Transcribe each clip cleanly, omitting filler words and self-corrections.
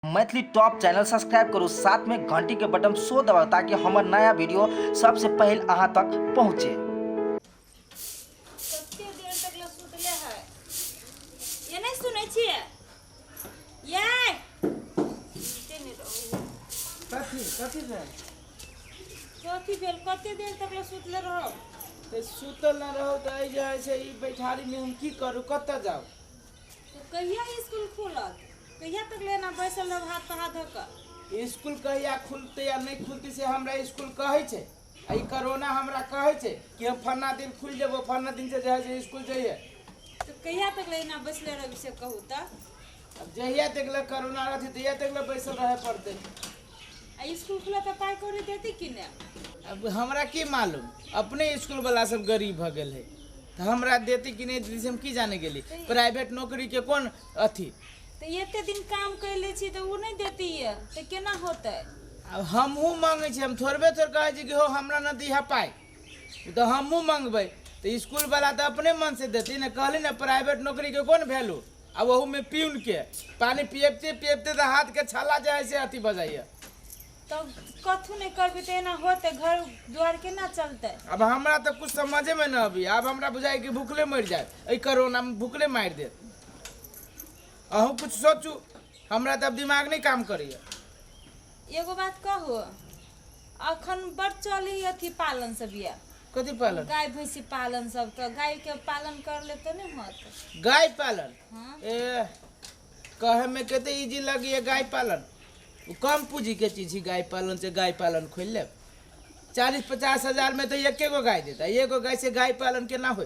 Maithili top channel subscribe करू, साथ में घंटी के बटन सो दबाओ ताकि हमार नया वीडियो सबसे पहले अहाँ तक पहुँचे। कते देर तक ल सुतले है ये नहीं सुनै छियै ये सुते नहीं रहू कथी भेल कते देर तक ल सुतले रहो तो सुतल न रहो तो आई जाए से ई बैठारी में हम की करू कत्ता जाओ तो कहिया स्कूल खुलत कहिया तक लेना बैसल रह हाथ पर हाथ धक स्कूल कहिया खुलते या नहीं खुलती से हमरा स्कूल कहै छै आई कोरोना हमरा कहै छै कि हम फन्ना दिन खुल जेबो फन्ना दिन से जाए से स्कूल जाइए तो कहिया तक लेना बैसले रह से कहू त अब जहिया तक ले कोरोना रहती तहिया तक ले बैसल रहे पड़ते आ स्कूल खुला त पाई करे देती कि ने अब हमरा की मालूम अपने स्कूल वाला सब गरीब भ गेल है तो हमरा देती कि नहीं देती से हम की जाने गेली प्राइवेट नौकरी के कौन अथी तो एते दिन काम कैले छी तो वो नहीं देती है तो केना होतै अब हमहूँ मांगे छी हम थोड़बे थोड़ कहै छी कि हो हमरा न दिहा पाई तो हमहूँ मांगबै तो स्कूल वाला तो अपने मन से देती न कहली न प्राइवेट नौकरी के कौन वैल्यू अब वहू में पीउन के पानी पियबते पियबते तो हाथ के छाला जाए से अथी बजाइए तो कथू नहीं करबी तो एना होते घर द्वार केना चलते अब हमरा तो कुछ समझे में न अभी अब हमरा बुझाए कि भूखले मर जाए एहि कोरोना में भूखले मार दे अहूँ कुछ सोचू हमरा तो अब दिमाग नहीं काम करिए एगो बात कहू अखन बड़ चली अथी पालन सब या कथी पालन गाय भैंसी पालन सब तो गाय के पालन कर ले तो नहीं होत गाय पालन हाँ? ए कहे में कते इजी लगी है गाय पालन वो कम पूंजी के चीज ही गाय पालन से गाय पालन खोल ले 40-50 हजार में तो एक गो गाय देता एगो गाय से गाय पालन केना हो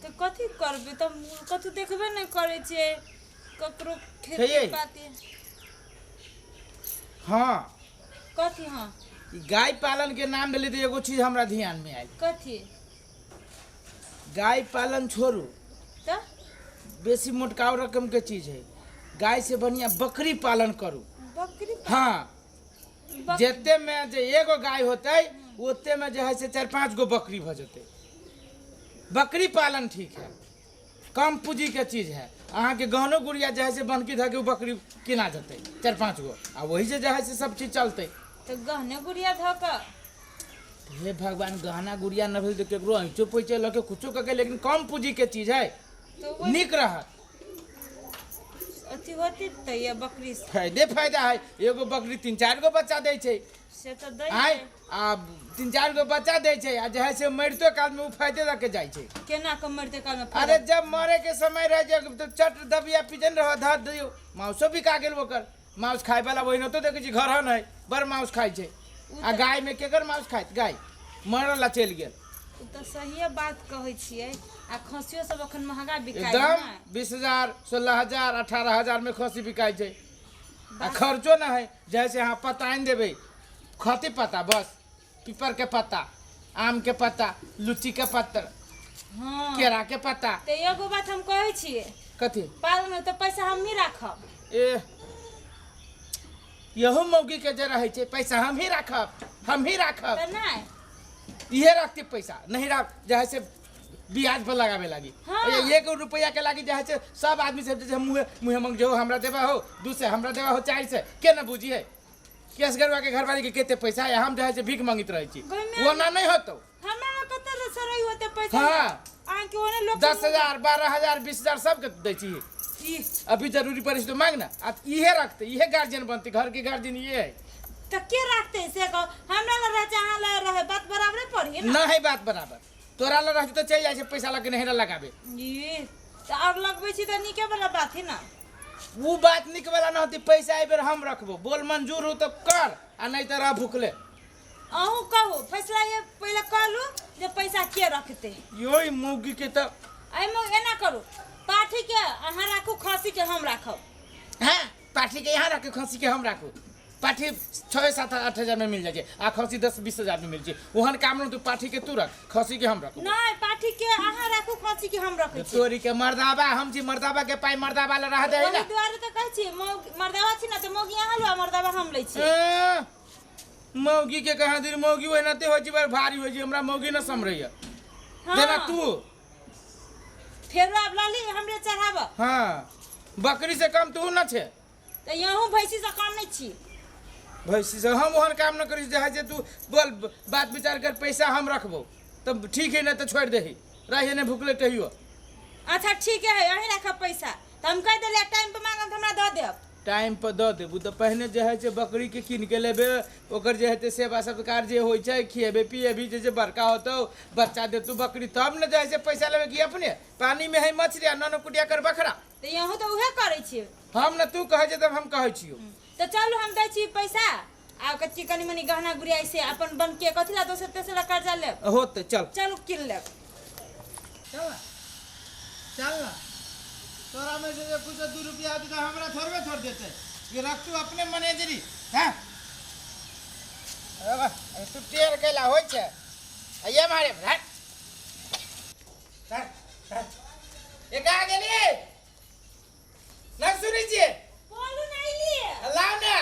तो कथी करबी तो कथू देखबे नहीं करे छे ककरो छैहे। खेती पाती हाँ कथी हाँ ई गाय पालन के नाम ले तो एगो चीज हमरा ध्यान में आयल कथी गाय पालन छोड़ू तो बेसी मोटकाव रकम के चीज है गाय से बढ़िया बकरी पालन करू बकरी हाँ जेते में जे एगो गाय होते ओते में जो है से 4-5 गो बकरी भ जते बकरी पालन ठीक है कम पूंजी के चीज है अहाँ के गहनो गुड़िया जो है से बनकी धके उ बकरी किना जते 4-5 गो आ वही से जो है से सब चीज चलते तो गहने गुड़िया धक हे भगवान गहना गुड़िया न भेल तो केकरो ऐचो पैचे लके कुछो कके लेकिन कम पूंजी के चीज है तो वो निक रहत अथी होती तो ये बकरी फायदा है एगो बकरी 3-4 गो बच्चा दे छै से तो दई आय है। आ 3-4 गो बच्चा दे छै आ जे है से मरतो काल में उ फायदे रख के जाय छै केना के मरते काल में अरे जब मरे के समय रह जे तो चट दबिया पिजन रह धा दियो माउसो बिका गेल ओकर माउस खाय वाला वही न तो देखे छी घर है बड़ माउस खाय छै आ गाय में केकर माउस खाइत गाय मरला चल गेल उ तो सही बात कहै छियै आ खसियो सब अखन महंगा बिकाय एकदम है 20,000 16,000 18,000 में खसी बिकाय छै आ खर्चो न है जैसे हाँ पत्ता आनि देबै खती पत्ता बस पीपर के पत्ता आम के पत्ता लुच्ची के पत्ता हाँ केरा के पत्ता तो एगो बात हम कहै छियै कथी पालन में तो पैसा हम ही राखब ए यहू मौगी के जे रहे छै पैसा हम ही राखब तो नहीं इहे रखती पैसा नहीं रख जहाँ से ब्याज पर लगावे लागी हाँ। ये 1 रुपया के लागी जहाँ से सब आदमी से जैसे मुँह मंग जो हमरा देवा हो 2 से हमरा देवा हो 4 से के न बुझी है केस गरवा के घरवाली के केते पैसा है हम जहाँ से भीख मांगित रहे छी वो ना नहीं होतो हमरा में कते सरई होते पैसा हाँ। आ के ओने लोग 10,000 12,000 20,000 सब के दे छी अभी जरूरी पड़े तो मांगना आ इहे रखते इहे गार्जियन बनते घर के गार्जियन ये है तो के रखते से को हमरा ला रह चाहा ला रहे बात बराबर पड़ी ना ना है बात बराबर तोरा ला रहते तो चल जाए छै पैसा लगे नहीं लगावे ये तो अब लगबै छी तो निके वाला बात है ना वो बात निक वाला ना होती पैसा ए बेर हम रखबो बोल मंजूर हो तो कर आ नहीं तो रह भूखले अहू कहू फैसला ये पहले कर लू जे पैसा के रखते योई मौगी के तो आई में एना करू पाठी के अहाँ राखू खसी के हम राखब हाँ पाठी के यहाँ रखे खसी के हम राखू पाठी 6-7-8 हजार में मिल जाए आ खसी 10-20 हजार में मिल जाए ओहन काम तो पाठी के तू रख खसी के हम रखू नहीं पाठी के अहाँ राखू खसी के हम रखै छी तोरी के मर्दाबा हम छी मर्दाबा के पाई मर्दाबा ला रह दे ओही ना दुआरे तो कहै छी मर्दावा छी ना तो मौगी अहाँ लो मर्दावा हम लै छी मौगी के कहा दिन मौगी होय नते होय छी बड़ भारी होय छी हमरा मौगी न समरैया देना तू फेर अब लाली हमरे चढ़ावा हाँ बकरी से कम तू न छे तो यहूँ भैंसी से काम नहीं छी। भैंसी से हम ओहन काम न करी जे तू बोल बात विचार कर पैसा हम रखबो तब ठीक है ना तो छोड़ देही रहिए ने भूखले टहियो। अच्छा ठीक है यही रखब पैसा तो हम कह दिले टाइम पे मांगब तो हमरा दऽ देब। टाइम पर दऽ देबू तऽ पहिने जे है से बकरी के कीन के लेबे ओकर जे है सेवा सत्कार जे होइ छै खिएबे पिएबी जे बड़का होतौ बच्चा देतू बकरी तब न जे है से पैसा लेबे कि अपने पानी में है मछली आ नन कुटिया कर बकरा तो यहाँ तो उहे करे छी। हम न तू कहे तब हम कहै छियो। तो चलू हम दै छी पैसा आ कच्ची कनी मनी गहना गुड़िया से अपन बन के कथी ला दोसर तेसर कर्जा लेब होते चल चलू किन लेब। चल चल ना तोरा में से कुछ 2 रुपया आदि हमरा थोड़बे छोड़ देते ये रख तू अपने मैनेजरी हैं अरे तू टेर केला होय छै ये मारे हट ये कहां गेली न सुनी छी बोलू नहीं लिए लाओ ना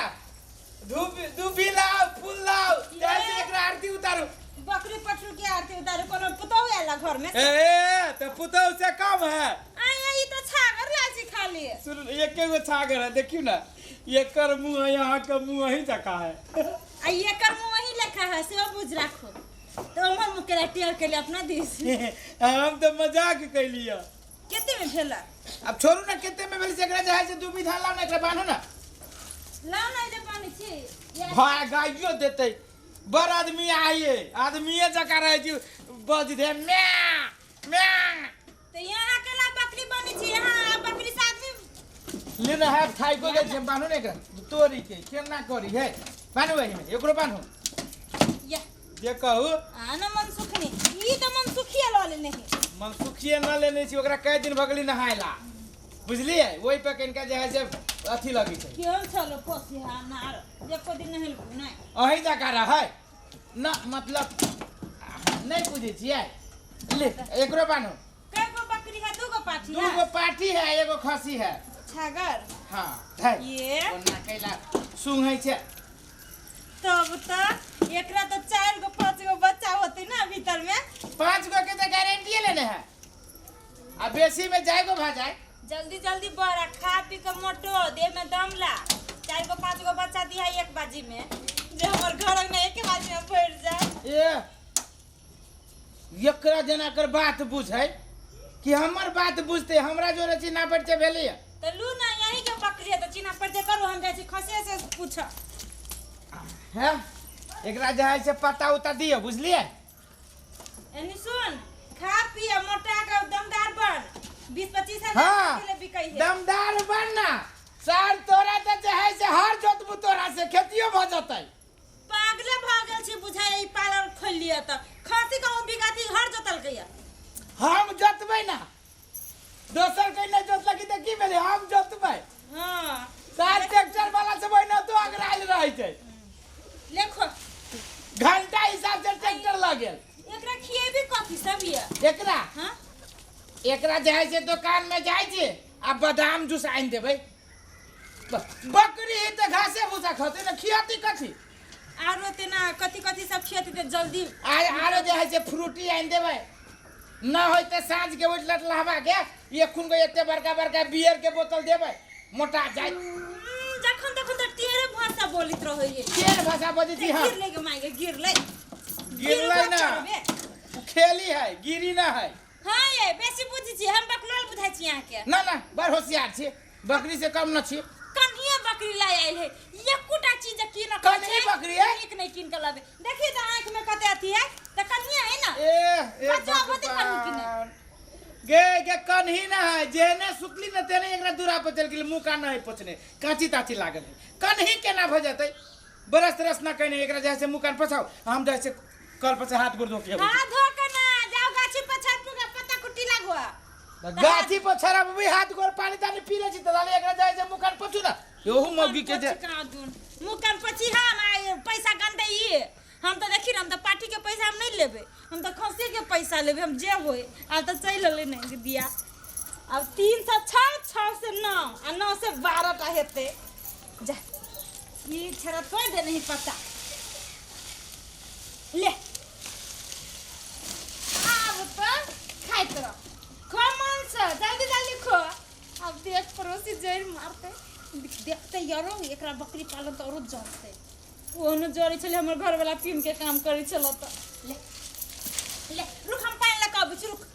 धूप लाओ फूल लाओ जैसे एकरा आरती उतारू बकरी पटरू के आरती उतारू कोनो पुतौ आला घर में ए तो पुतौ से कम है आया ई तो छागर लाची खाली सुन एके गो छागर है देखियो ना एकर मुंह है यहाँ का मुंह वही जका है आ एकर मुंह वही लेखा है से बुझ राखो तो हमर मुंह के टेर के लिए अपना दिस हम तो मजाक कैलिया केते में भेला अब छोड़ू ना केते में भेल से एकरा जे है से 2 विधान लाओ ना एकरा बांधो ना लाओ ना जे पानी छी भाई गाइयो देते बड़ आदमी आइए आदमीए जका रहे छी बज दे म्या म्या तो यहाँ अकेला बकरी बनी छी यहाँ बकरी से आदमी ले ना है खाई को दे छै बांधो ना एकरा तोरी के केना करी है बांधो वही में एकरो बांधो या जे कहू आना मन सुखनी ई तो मन सुखिया ल ले नहीं मन सुखिए न लेने छी ओकरा कई दिन भगली नहायला बुझलिए वही पे कनका जे है से अथी लगी छै केहन चलो पोसी हा नार एको दिन नहीं नहीं अही जका रहे ना मतलब नहीं बुझे छियै ले एकरो बान्हो कै गो बकरी है दू गो पाठी 2 गो पाठी है एगो खसी है छागर हां है ये ओना कैला सुंघै छै तब तो एकरा तो 4 गो 5 गो बच्चा होते ना भीतर में 5 गो के तो गारंटी लेने है आ बेसी में जाएगो भा जाए जल्दी जल्दी बड़ा खा पी के मोटो देह में दम ला 4 गो 5 गो बच्चा दिया एक बाजी में जे हमर घर में एक बाजी में फैर जाए ए एकरा जना कर बात बुझै कि हमर बात बुझते हमरा जोरे चिन्हा परिचय भेलै तो लू ना यही के बकरी है तो चिन्हा परिचय करू हम जाय छी खसे से पूछ है एकरा जे है से पता उता दियो बुझलिए एनी सुन खा पी मोटा के दमदार बन 20-25 हजार हाँ के लिए बिकै है दमदार बनना सर तोरा तो जे है से हर जोतबू तोरा से खेतियो भ जतै पागले भ गेल छी बुझाय ई पालन खोल लिया त खसी कहूं बिगाती हर जोतल गया हम जोतबै ना दोसर कहीं नहीं जोतलकी त की भेलै हम जोतबै हां सार ट्रैक्टर वाला से बहिना तो अगराइल रहै छै देखो घंटा हिसाब से ट्रैक्टर लगेल एकरा खिएबी कथी सब ये एकरा हां एकरा जे है से दुकान में जाय छै आ बादाम जूस आइन देबै बकरी त घासे भूसा खते न खियाती कथी आरो तेना कथी कथी सब खिएती त जल्दी आरो जे है से फ्रूटी आइन देबै न होय त साँझ के उठलट लहबा के ये खून को एते बड़का बड़का बियर के बोतल देबै मोटा जाय जखन तखन त टेरे भाषा बोलित रहै ये केर भाषा बजै छी हां गिर ले के मांगे गिर ले गिरलै ना खेली है गिरी ना है हां ये बेसी बुझी छी हम बकलोल बुझाइ छी यहां के ना ना बड़ होशियार छी बकरी से कम न छी कन्हिया बकरी लाई आइल है एकोटा चीज की न कन्ही बकरी है एक नहीं किन के लाबे देखिए त आंख में कते अथी है त कन्हिया है ना ए बच्चा होते कन्ही की नहीं गे कन्ही ना है जेने सुतली न तेने एकरा दूरा पर चल गेल मुंह का नहीं पोछने काची ताची लागल है कन्ही केना भ जतै बरस तरस ना कहने एकरा जैसे मुंह कान पछाओ हम जैसे कल पर हाथ गोड़ धो के हाथ धो के ना जाओ गाछी पर छाप के पत्ता कुट्टी लगवा गाछी पर छरा भी हाथ गोड़ पानी तानी पी ले छी त लाले एकरा जैसे मुंह कान पछू ना योहू मौगी के जे मुकन पची हम पैसा गंदे ये हम तो देखी हम तो पार्टी के पैसा हम नहीं लेबे हम तो खसी के पैसा लेबे हम जे होए अब तो चल ले नहीं दिया अब 306 6 से 9 आ 9 से 12 टा हेते जा ये छरा कोई दे नहीं पता ले अब तो खाइत रहो खो मन से जल्दी जल्दी खो अब देख पड़ोसी जैर मारते देखते यारो एकरा बकरी पालन तो औरो जानते ओने जोरी चले हमर घर वाला पीन के काम करे चलो तो ले ले रुक हम पानी लगा रुक